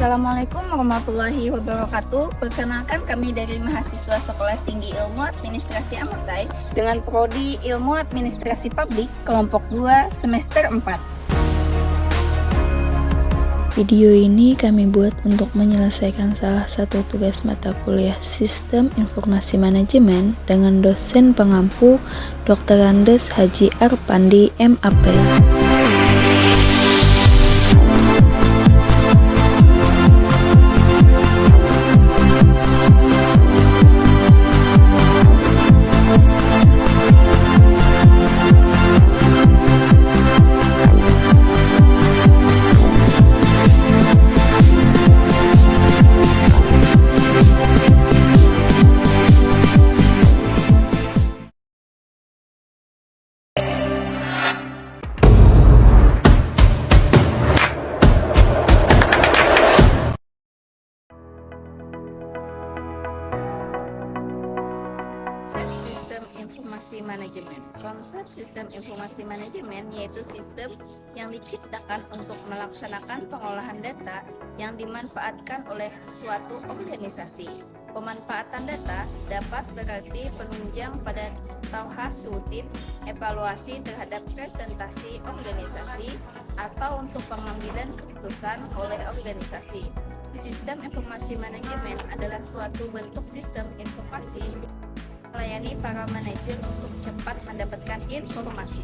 Assalamualaikum warahmatullahi wabarakatuh. Perkenalkan, kami dari mahasiswa Sekolah Tinggi Ilmu Administrasi Amatai dengan prodi Ilmu Administrasi Publik kelompok 2 semester 4. Video ini kami buat untuk menyelesaikan salah satu tugas mata kuliah Sistem Informasi Manajemen dengan dosen pengampu Dr. Andes Haji Arpandi MAP. Sistem Informasi Manajemen. Konsep sistem informasi manajemen yaitu sistem yang diciptakan untuk melaksanakan pengolahan data yang dimanfaatkan oleh suatu organisasi. Pemanfaatan data dapat berarti penunjang pada tahap rutin, evaluasi terhadap presentasi organisasi, atau untuk pengambilan keputusan oleh organisasi. Sistem informasi manajemen adalah suatu bentuk sistem informasi melayani para manajer untuk cepat mendapatkan informasi.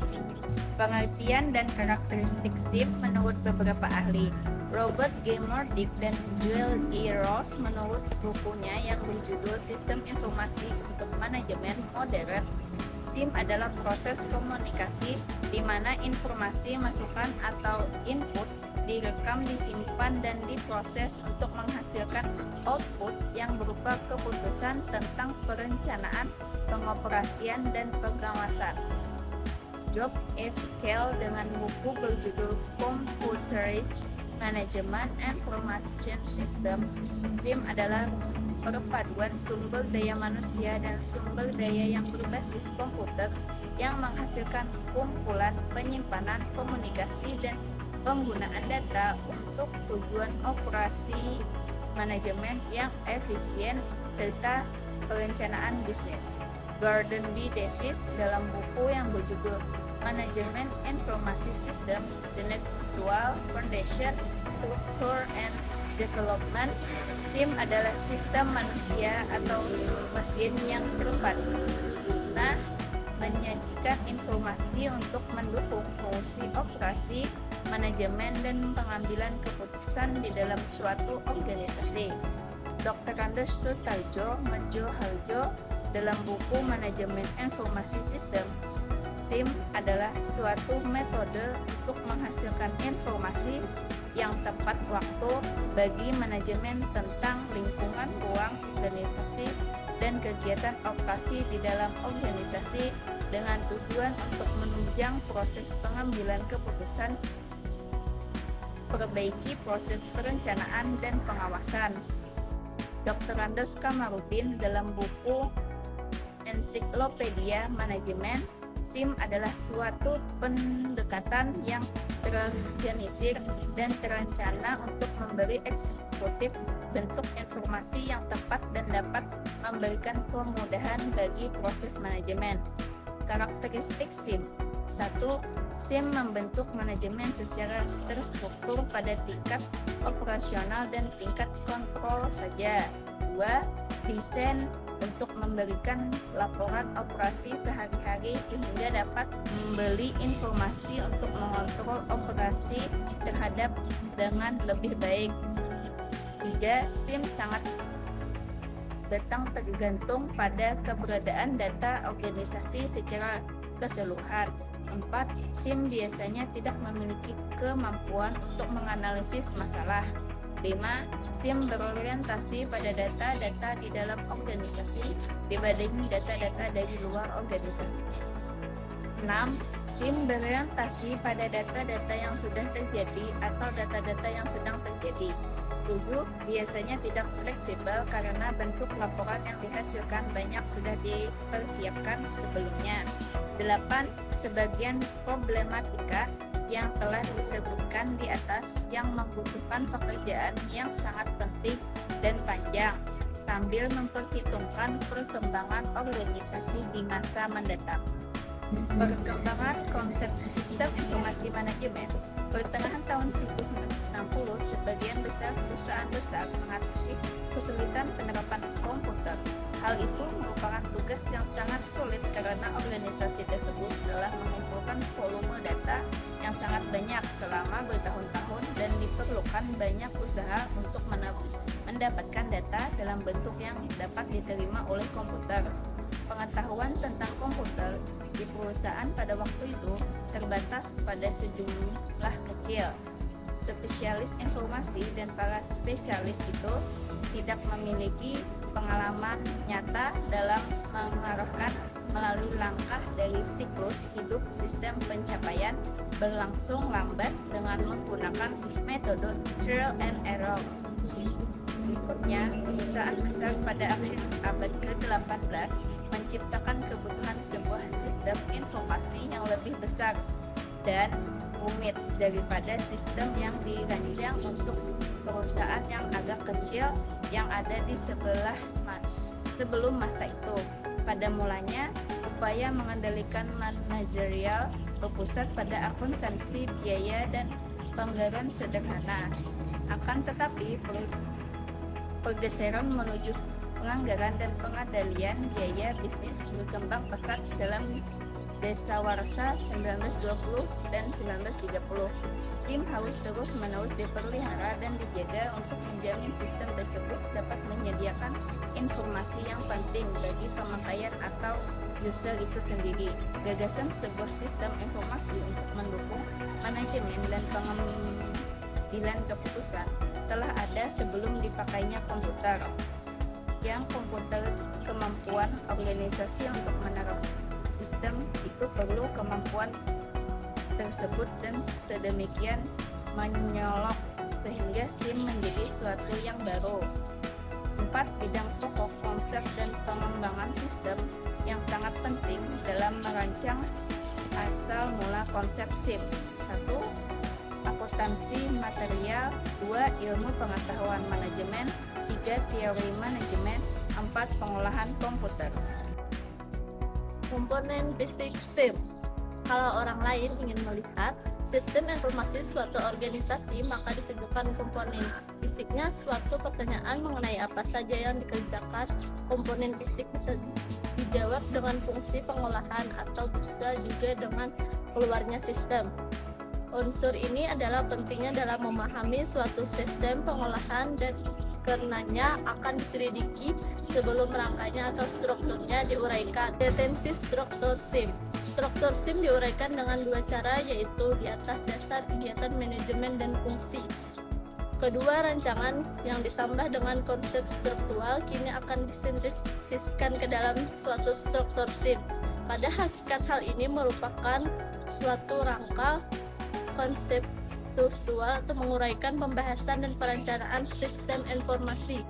Pengertian dan karakteristik SIM menurut beberapa ahli. Robert G. Mordick dan Joel E. Ross menurut bukunya yang berjudul Sistem Informasi untuk Manajemen Modern, SIM adalah proses komunikasi di mana informasi masukan atau input direkam, disimpan, dan diproses untuk menghasilkan output yang berupa keputusan tentang perencanaan, pengoperasian, dan pengawasan. Job F. Kell dengan buku berjudul Computerized Management Information System, SIM adalah perpaduan sumber daya manusia dan sumber daya yang berbasis komputer yang menghasilkan kumpulan, penyimpanan, komunikasi, dan penggunaan data untuk tujuan operasi manajemen yang efisien serta perencanaan bisnis. Gordon B. Davis dalam buku yang berjudul Management Informasi System, The Network Foundation, Structure and Development, SIM adalah sistem manusia atau mesin yang terpadu guna menyajikan informasi untuk mendukung fungsi operasi, manajemen, dan pengambilan keputusan di dalam suatu organisasi. Dr. Andes Sutarjo Harjo dalam buku Manajemen Informasi Sistem, SIM adalah suatu metode untuk menghasilkan informasi yang tepat waktu bagi manajemen tentang lingkungan ruang organisasi dan kegiatan operasi di dalam organisasi dengan tujuan untuk menunjang proses pengambilan keputusan, perbaiki proses perencanaan dan pengawasan. Dr. Andes Kamarudin dalam buku Ensiklopedia Manajemen, SIM adalah suatu pendekatan yang terorganisir dan terencana untuk memberi eksekutif bentuk informasi yang tepat dan dapat memberikan kemudahan bagi proses manajemen. Karakteristik SIM. 1. SIM membentuk manajemen secara terstruktur pada tingkat operasional dan tingkat kontrol saja. 2. Desain untuk memberikan laporan operasi sehari-hari sehingga dapat membeli informasi untuk mengontrol operasi terhadap dengan lebih baik. 3. SIM sangat tergantung pada keberadaan data organisasi secara keseluruhan. 4. SIM biasanya tidak memiliki kemampuan untuk menganalisis masalah. 5. SIM berorientasi pada data-data di dalam organisasi dibanding data-data dari luar organisasi. 6. SIM berorientasi pada data-data yang sudah terjadi atau data-data yang sedang terjadi. 7. Biasanya tidak fleksibel karena bentuk laporan yang dihasilkan banyak sudah dipersiapkan sebelumnya. 8. Sebagian problematika yang telah disebutkan di atas yang membutuhkan pekerjaan yang sangat penting dan panjang sambil memperhitungkan perkembangan organisasi di masa mendatang. Perkembangan konsep sistem informasi manajemen. Pertengahan tahun 1960, sebagian besar perusahaan besar mengatasi kesulitan penerapan komputer. Hal itu merupakan tugas yang sangat sulit karena organisasi tersebut telah mengumpulkan volume data yang sangat banyak selama bertahun-tahun dan diperlukan banyak usaha untuk mendapatkan data dalam bentuk yang dapat diterima oleh komputer. Pengetahuan tentang komputer di perusahaan pada waktu itu terbatas pada sejumlah kecil. Spesialis informasi dan para spesialis itu tidak memiliki pengalaman nyata dalam mengarahkan melalui langkah dari siklus hidup sistem pencapaian berlangsung lambat dengan menggunakan metode trial and error. Berikutnya, perusahaan besar pada akhir abad ke-18 menciptakan kebutuhan sebuah sistem informasi yang lebih besar dan rumit daripada sistem yang dirancang untuk perusahaan yang agak kecil yang ada di sebelum masa itu. Pada mulanya, upaya mengendalikan manajerial berpusat pada akuntansi biaya dan penganggaran sederhana. Akan tetapi, pergeseran menuju penganggaran dan pengendalian biaya bisnis berkembang pesat dalam dasawarsa 1920 dan 1930. SIM harus terus-menerus dipelihara dan dijaga untuk menjamin sistem tersebut dapat menyediakan informasi yang penting bagi pemakaian atau user itu sendiri. Gagasan sebuah sistem informasi untuk mendukung manajemen dan pengambilan keputusan telah ada sebelum dipakainya komputer. Yang komputer kemampuan organisasi untuk menerapkan sistem itu perlu kemampuan tersebut dan sedemikian menyolok sehingga SIM menjadi suatu yang baru. 4 bidang pokok konsep dan pengembangan sistem yang sangat penting dalam merancang asal mula konsep SIM. 1. Akuntansi material. 2. Ilmu pengetahuan manajemen. 3. Teori manajemen. 4. Pengolahan komputer. Komponen fisik SIM. Kalau orang lain ingin melihat sistem informasi suatu organisasi, maka ditentukan komponen fisiknya. Suatu pertanyaan mengenai apa saja yang dikerjakan komponen fisik bisa dijawab dengan fungsi pengolahan atau bisa juga dengan keluarnya sistem. Unsur ini adalah pentingnya dalam memahami suatu sistem pengolahan dan karenanya akan diselidiki sebelum rangkanya atau strukturnya diuraikan. Detensi struktur SIM. Struktur SIM diuraikan dengan 2 cara, yaitu di atas dasar kegiatan manajemen dan fungsi. Kedua rancangan yang ditambah dengan konsep struktural kini akan disintesiskan ke dalam suatu struktur SIM. Pada hakikat hal ini merupakan suatu rangka konseptual atau menguraikan pembahasan dan perencanaan sistem informasi.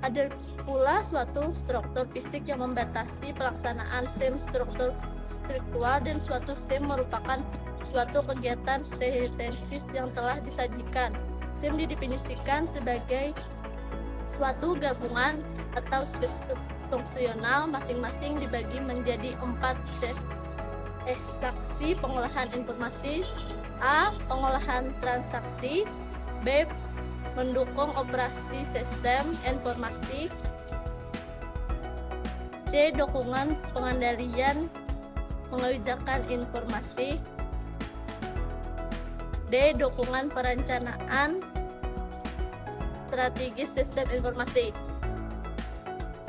Ada pula suatu struktur fisik yang membatasi pelaksanaan SIM. Struktur struktural dan suatu SIM merupakan suatu kegiatan sintesis yang telah disajikan. SIM didefinisikan sebagai suatu gabungan atau sistem fungsional masing-masing dibagi menjadi 4 set saksi pengolahan informasi. A. Pengolahan transaksi. B. Mendukung operasi sistem informasi. C. Dukungan pengendalian mengerjakan informasi. D. Dukungan perencanaan strategis sistem informasi.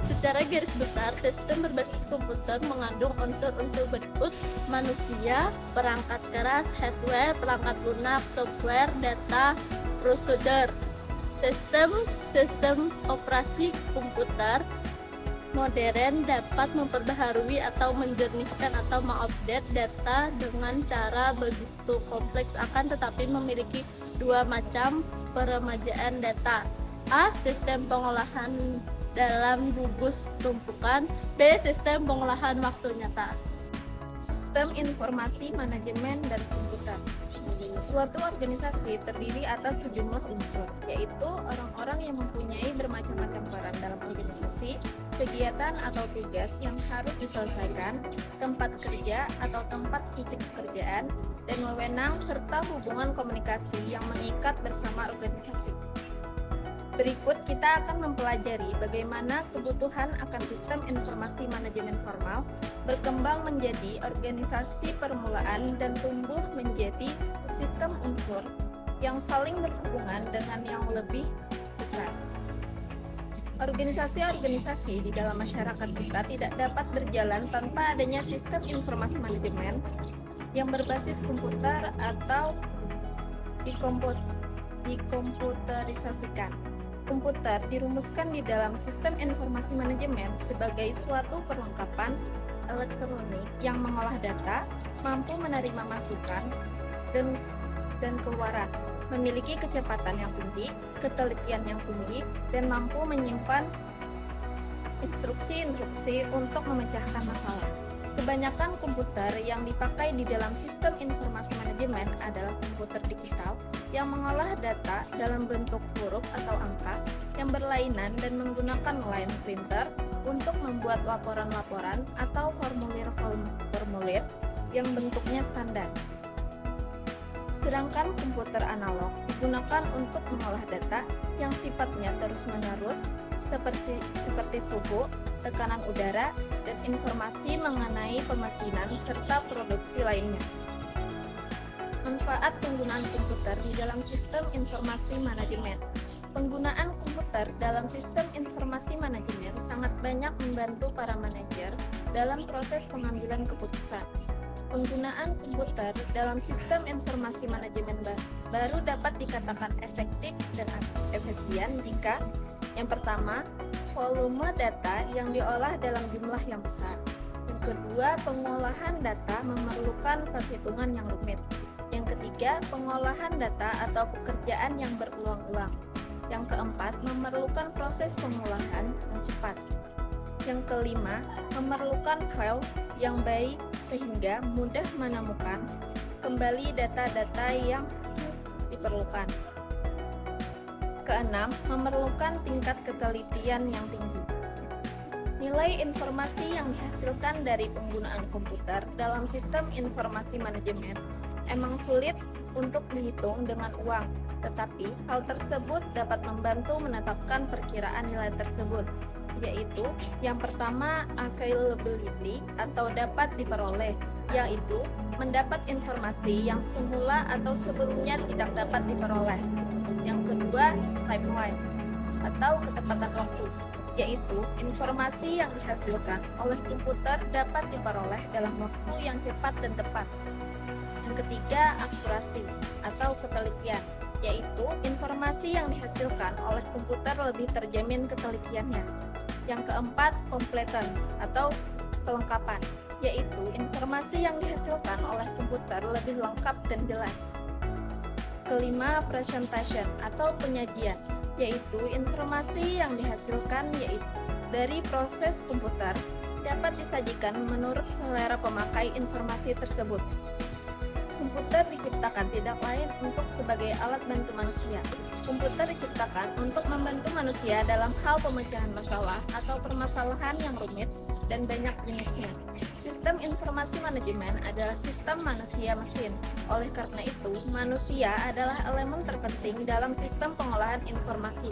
Secara garis besar, sistem berbasis komputer mengandung unsur-unsur berikut: manusia, perangkat keras, hardware, perangkat lunak, software, data, prosedur. Sistem operasi komputer modern dapat memperbaharui atau menjernihkan atau mengupdate data dengan cara begitu kompleks, akan tetapi memiliki 2 macam peremajaan data. A. Sistem pengolahan dalam gugus tumpukan. B. Sistem pengolahan waktu nyata. Sistem informasi manajemen dan komputer. Suatu organisasi terdiri atas sejumlah unsur, yaitu orang-orang yang mempunyai bermacam-macam peran dalam organisasi, kegiatan atau tugas yang harus diselesaikan, tempat kerja atau tempat fisik pekerjaan, dan wewenang serta hubungan komunikasi yang mengikat bersama organisasi. Berikut kita akan mempelajari bagaimana kebutuhan akan sistem informasi manajemen formal berkembang menjadi organisasi permulaan dan tumbuh menjadi sistem unsur yang saling berhubungan dengan yang lebih besar. Organisasi-organisasi di dalam masyarakat kita tidak dapat berjalan tanpa adanya sistem informasi manajemen yang berbasis komputer atau dikomputerisasikan. Komputer dirumuskan di dalam sistem informasi manajemen sebagai suatu perlengkapan elektronik yang mengolah data, mampu menerima masukan dan keluaran, memiliki kecepatan yang tinggi, ketelitian yang tinggi, dan mampu menyimpan instruksi-instruksi untuk memecahkan masalah. Kebanyakan komputer yang dipakai di dalam sistem informasi manajemen adalah komputer digital yang mengolah data dalam bentuk huruf atau angka yang berlainan dan menggunakan line printer untuk membuat laporan-laporan atau formulir-formulir yang bentuknya standar. Sedangkan komputer analog digunakan untuk mengolah data yang sifatnya terus-menerus seperti suhu, tekanan udara, dan informasi mengenai pemesinan serta produksi lainnya. Manfaat penggunaan komputer di dalam sistem informasi manajemen. Penggunaan komputer dalam sistem informasi manajemen sangat banyak membantu para manajer dalam proses pengambilan keputusan. Penggunaan komputer dalam sistem informasi manajemen baru dapat dikatakan efektif dan efisien jika yang pertama, volume data yang diolah dalam jumlah yang besar. Yang kedua, pengolahan data memerlukan perhitungan yang rumit. Yang ketiga, pengolahan data atau pekerjaan yang berulang-ulang. Yang keempat, memerlukan proses pengolahan yang cepat. Yang kelima, memerlukan file yang baik sehingga mudah menemukan kembali data-data yang diperlukan. Keenam, memerlukan tingkat ketelitian yang tinggi. Nilai informasi yang dihasilkan dari penggunaan komputer dalam sistem informasi manajemen emang sulit untuk dihitung dengan uang, tetapi hal tersebut dapat membantu menetapkan perkiraan nilai tersebut, yaitu yang pertama availability atau dapat diperoleh, yaitu mendapat informasi yang semula atau sebelumnya tidak dapat diperoleh. Yang kedua, timeline atau ketepatan waktu, yaitu informasi yang dihasilkan oleh komputer dapat diperoleh dalam waktu yang cepat dan tepat. Yang ketiga, akurasi atau ketelitian, yaitu informasi yang dihasilkan oleh komputer lebih terjamin ketelitiannya. Yang keempat, completeness atau kelengkapan, yaitu informasi yang dihasilkan oleh komputer lebih lengkap dan jelas. Kelima, presentation atau penyajian, yaitu informasi yang dihasilkan dari proses komputer dapat disajikan menurut selera pemakai informasi tersebut. Komputer diciptakan tidak lain untuk sebagai alat bantu manusia. Komputer diciptakan untuk membantu manusia dalam hal pemecahan masalah atau permasalahan yang rumit dan banyak jenisnya. Sistem informasi manajemen adalah sistem manusia-mesin. Oleh karena itu, manusia adalah elemen terpenting dalam sistem pengolahan informasi.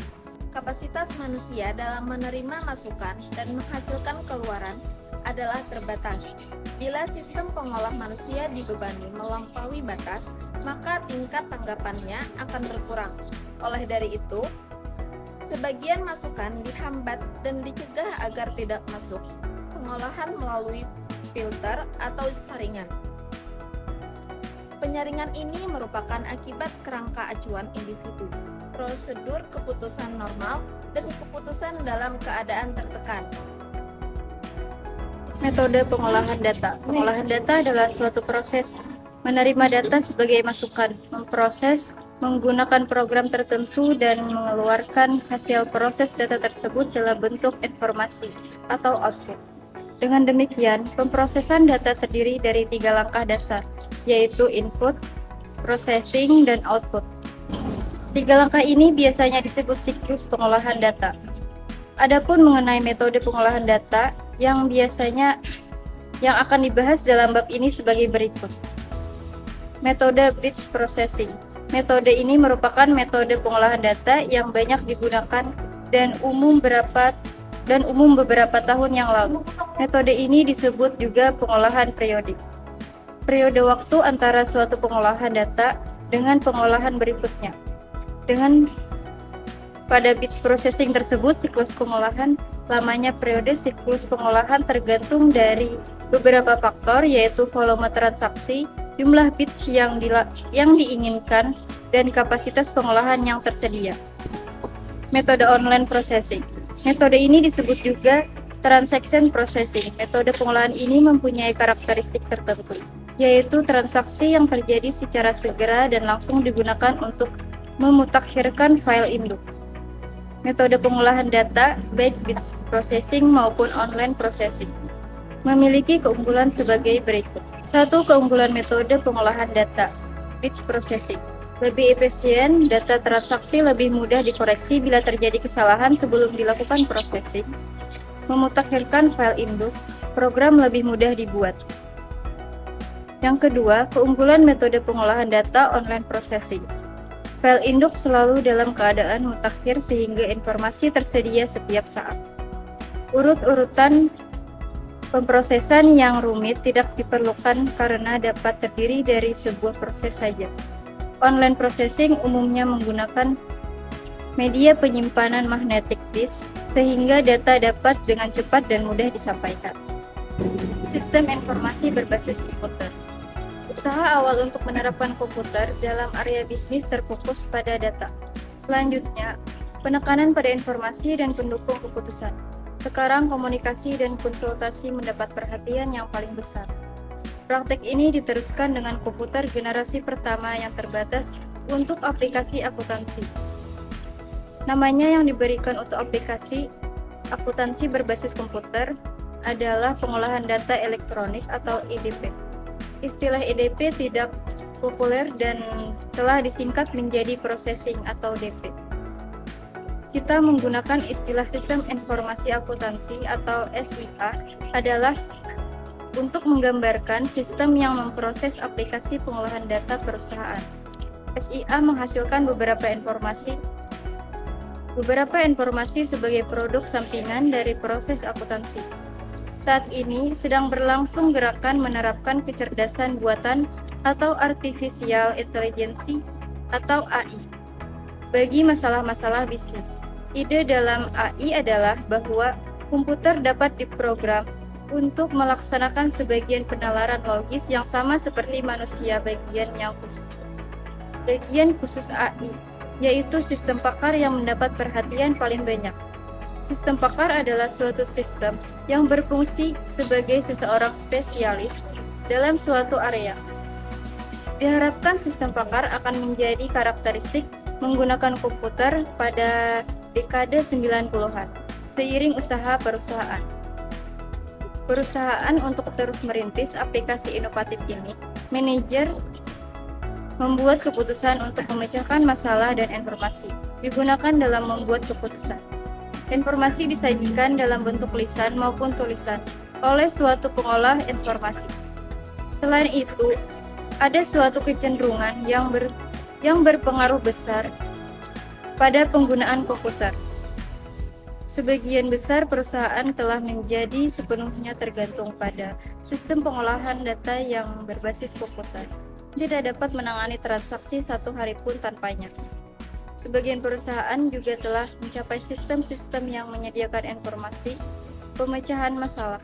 Kapasitas manusia dalam menerima masukan dan menghasilkan keluaran adalah terbatas. Bila sistem pengolah manusia dibebani melampaui batas, maka tingkat tanggapannya akan berkurang. Oleh dari itu, sebagian masukan dihambat dan dicegah agar tidak masuk. Pengolahan melalui filter atau saringan. Penyaringan ini merupakan akibat kerangka acuan individu, prosedur keputusan normal, dan keputusan dalam keadaan tertekan. Metode pengolahan data. Pengolahan data adalah suatu proses menerima data sebagai masukan, memproses, menggunakan program tertentu, dan mengeluarkan hasil proses data tersebut dalam bentuk informasi atau output. Dengan demikian, pemrosesan data terdiri dari 3 langkah dasar, yaitu input, processing, dan output. 3 langkah ini biasanya disebut siklus pengolahan data. Adapun mengenai metode pengolahan data yang akan dibahas dalam bab ini sebagai berikut. Metode batch processing. Metode ini merupakan metode pengolahan data yang banyak digunakan dan umum beberapa tahun yang lalu. Metode ini disebut juga pengolahan periodik. Periode waktu antara suatu pengolahan data dengan pengolahan berikutnya. Pada batch processing tersebut, siklus pengolahan lamanya periode siklus pengolahan tergantung dari beberapa faktor, yaitu volume transaksi, jumlah bits yang diinginkan, dan kapasitas pengolahan yang tersedia. Metode online processing. Metode ini disebut juga transaction processing. Metode pengolahan ini mempunyai karakteristik tertentu, yaitu transaksi yang terjadi secara segera dan langsung digunakan untuk memutakhirkan file induk. Metode pengolahan data, baik batch processing maupun online processing, memiliki keunggulan sebagai berikut. 1. Keunggulan metode pengolahan data, batch processing. Lebih efisien, data transaksi lebih mudah dikoreksi bila terjadi kesalahan sebelum dilakukan processing. Memutakhirkan file induk, program lebih mudah dibuat. Yang kedua, keunggulan metode pengolahan data online processing. File induk selalu dalam keadaan mutakhir sehingga informasi tersedia setiap saat. Urut-urutan pemrosesan yang rumit tidak diperlukan karena dapat terdiri dari sebuah proses saja. Online processing umumnya menggunakan media penyimpanan magnetic disk sehingga data dapat dengan cepat dan mudah disampaikan. Sistem informasi berbasis komputer. Usaha awal untuk menerapkan komputer dalam area bisnis terfokus pada data. Selanjutnya, penekanan pada informasi dan pendukung keputusan. Sekarang komunikasi dan konsultasi mendapat perhatian yang paling besar. Praktek ini diteruskan dengan komputer generasi pertama yang terbatas untuk aplikasi akuntansi. Namanya yang diberikan untuk aplikasi akuntansi berbasis komputer adalah pengolahan data elektronik atau EDP. Istilah EDP tidak populer dan telah disingkat menjadi processing atau DP. Kita menggunakan istilah sistem informasi akuntansi atau SIA adalah untuk menggambarkan sistem yang memproses aplikasi pengolahan data perusahaan. SIA menghasilkan beberapa informasi sebagai produk sampingan dari proses akuntansi. Saat ini sedang berlangsung gerakan menerapkan kecerdasan buatan atau artificial intelligence atau AI bagi masalah-masalah bisnis. Ide dalam AI adalah bahwa komputer dapat diprogram untuk melaksanakan sebagian penalaran logis yang sama seperti manusia. Bagian khusus AI, yaitu sistem pakar yang mendapat perhatian paling banyak. Sistem pakar adalah suatu sistem yang berfungsi sebagai seseorang spesialis dalam suatu area. Diharapkan sistem pakar akan menjadi karakteristik menggunakan komputer pada dekade 90-an, seiring usaha perusahaan untuk terus merintis aplikasi inovatif ini. Manajer membuat keputusan untuk memecahkan masalah dan informasi digunakan dalam membuat keputusan. Informasi disajikan dalam bentuk lisan maupun tulisan oleh suatu pengolah informasi. Selain itu, ada suatu kecenderungan yang berpengaruh besar pada penggunaan komputer. Sebagian besar perusahaan telah menjadi sepenuhnya tergantung pada sistem pengolahan data yang berbasis komputer. Tidak dapat menangani transaksi satu hari pun tanpanya. Sebagian perusahaan juga telah mencapai sistem-sistem yang menyediakan informasi, pemecahan masalah,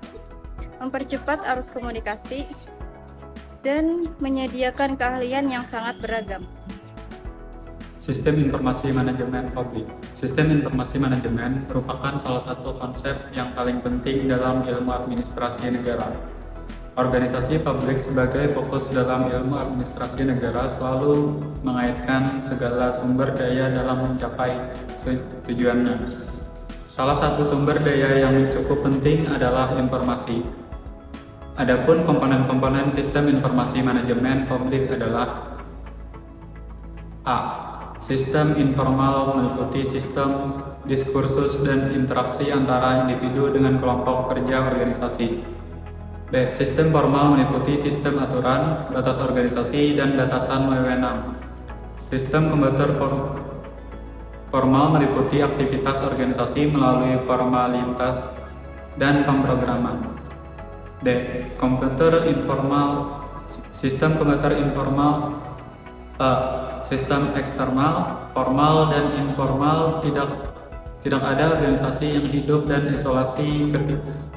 mempercepat arus komunikasi, dan menyediakan keahlian yang sangat beragam. Sistem informasi manajemen publik. Sistem informasi manajemen merupakan salah satu konsep yang paling penting dalam ilmu administrasi negara. Organisasi publik sebagai fokus dalam ilmu administrasi negara selalu mengaitkan segala sumber daya dalam mencapai tujuannya. 1. Salah satu sumber daya yang cukup penting adalah informasi. Adapun komponen-komponen sistem informasi manajemen publik adalah A. Sistem informal meliputi sistem diskursus dan interaksi antara individu dengan kelompok kerja organisasi. B. Sistem formal meliputi sistem aturan, batas organisasi, dan batasan wewenang. Sistem komputer formal meliputi aktivitas organisasi melalui formalitas dan pemrograman. D. Sistem komputer informal. Sistem eksternal, formal dan informal. Tidak ada organisasi yang hidup dan isolasi.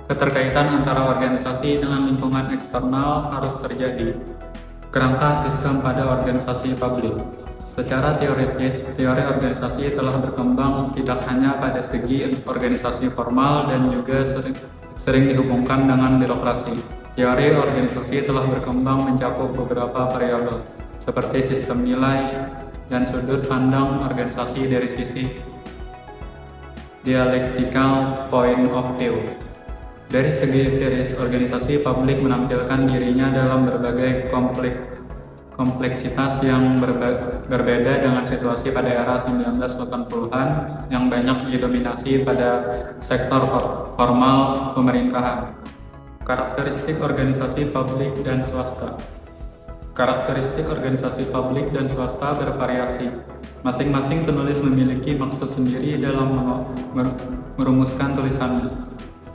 Keterkaitan antara organisasi dengan lingkungan eksternal harus terjadi. Kerangka sistem pada organisasi publik. Secara teoritis, teori organisasi telah berkembang tidak hanya pada segi organisasi formal dan juga sering dihubungkan dengan birokrasi. Teori organisasi telah berkembang mencakup beberapa variabel, seperti sistem nilai dan sudut pandang organisasi dari sisi dialectical point of view. Dari segi empiris, organisasi publik menampilkan dirinya dalam berbagai kompleksitas yang berbeda dengan situasi pada era 1980-an yang banyak didominasi pada sektor formal pemerintahan. Karakteristik organisasi publik dan swasta. Karakteristik organisasi publik dan swasta bervariasi. Masing-masing penulis memiliki maksud sendiri dalam merumuskan tulisannya.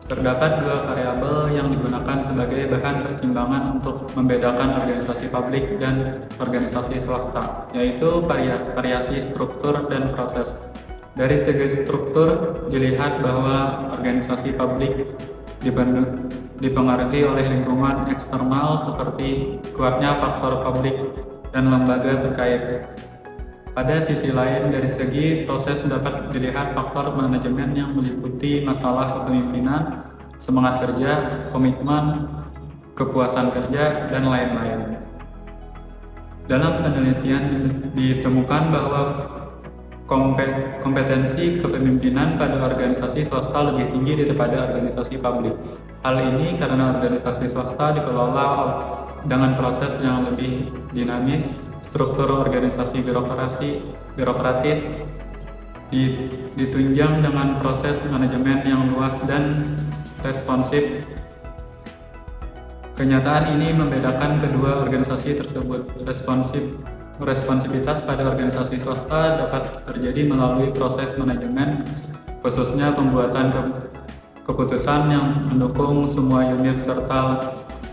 Terdapat dua variabel yang digunakan sebagai bahan pertimbangan untuk membedakan organisasi publik dan organisasi swasta, yaitu variasi struktur dan proses. Dari segi struktur, dilihat bahwa organisasi publik dipengaruhi oleh lingkungan eksternal seperti kuatnya faktor publik dan lembaga terkait. Pada sisi lain, dari segi proses dapat dilihat faktor manajemen yang meliputi masalah kepemimpinan, semangat kerja, komitmen, kepuasan kerja, dan lain-lain. Dalam penelitian ditemukan bahwa kompetensi kepemimpinan pada organisasi swasta lebih tinggi daripada organisasi publik. Hal ini karena organisasi swasta dikelola dengan proses yang lebih dinamis, struktur organisasi birokratis ditunjang dengan proses manajemen yang luas dan responsif. Kenyataan ini membedakan kedua organisasi tersebut. Responsivitas pada organisasi swasta dapat terjadi melalui proses manajemen, khususnya pembuatan keputusan yang mendukung semua unit serta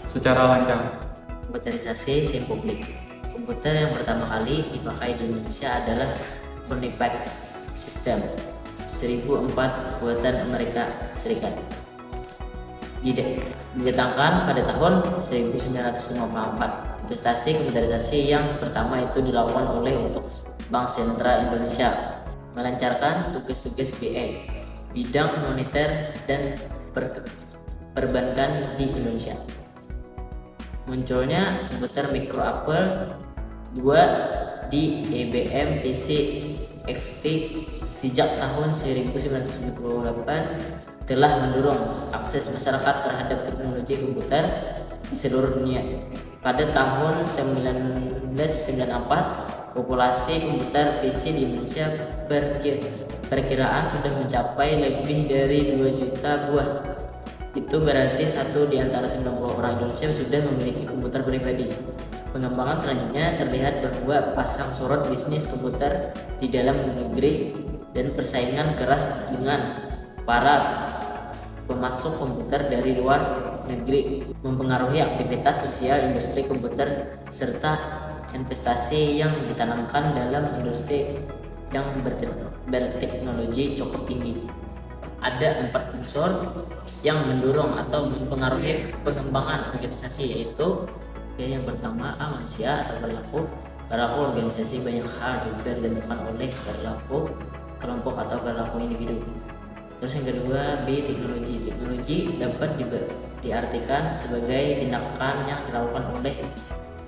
secara lancar. Komputerisasi SIM publik. Komputer yang pertama kali dipakai di Indonesia adalah Unifax System 1004 buatan Amerika Serikat. Didatangkan pada tahun 1954. Investasi komputerisasi yang pertama itu dilakukan untuk Bank Sentral Indonesia, melancarkan tugas-tugas BI, bidang moneter dan perbankan di Indonesia. Munculnya komputer mikro Apple II di IBM PC XT sejak tahun 1998 telah mendorong akses masyarakat terhadap teknologi komputer di seluruh dunia. Pada tahun 1994, populasi komputer PC di Indonesia perkiraan sudah mencapai lebih dari 2 juta buah. Itu berarti 1 di antara 90 orang Indonesia sudah memiliki komputer pribadi. Pengembangan selanjutnya terlihat bahwa pasang surut bisnis komputer di dalam negeri dan persaingan keras dengan para pemasok komputer dari luar negeri mempengaruhi aktivitas sosial industri komputer serta investasi yang ditanamkan dalam industri yang berteknologi cukup tinggi. Ada 4 unsur yang mendorong atau mempengaruhi pengembangan organisasi, yaitu yang pertama manusia atau perilaku organisasi. Banyak hal juga ditentukan oleh perilaku kelompok atau perilaku individu. Terus yang kedua teknologi dapat diartikan sebagai tindakan yang dilakukan oleh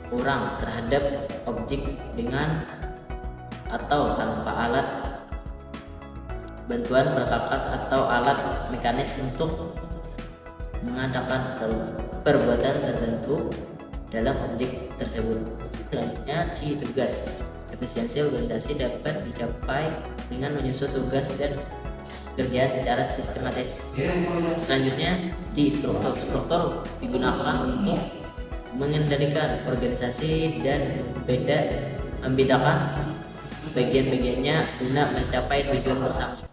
orang terhadap objek dengan atau tanpa alat bantuan perkakas atau alat mekanis untuk mengadakan perbuatan tertentu dalam objek tersebut. Selanjutnya, C. Tugas. Efisiensi organisasi dapat dicapai dengan menyusun tugas dan kerjaan secara sistematis. Selanjutnya, D. Struktur. Struktur digunakan untuk mengendalikan organisasi dan membedakan bagian-bagiannya guna mencapai tujuan bersama.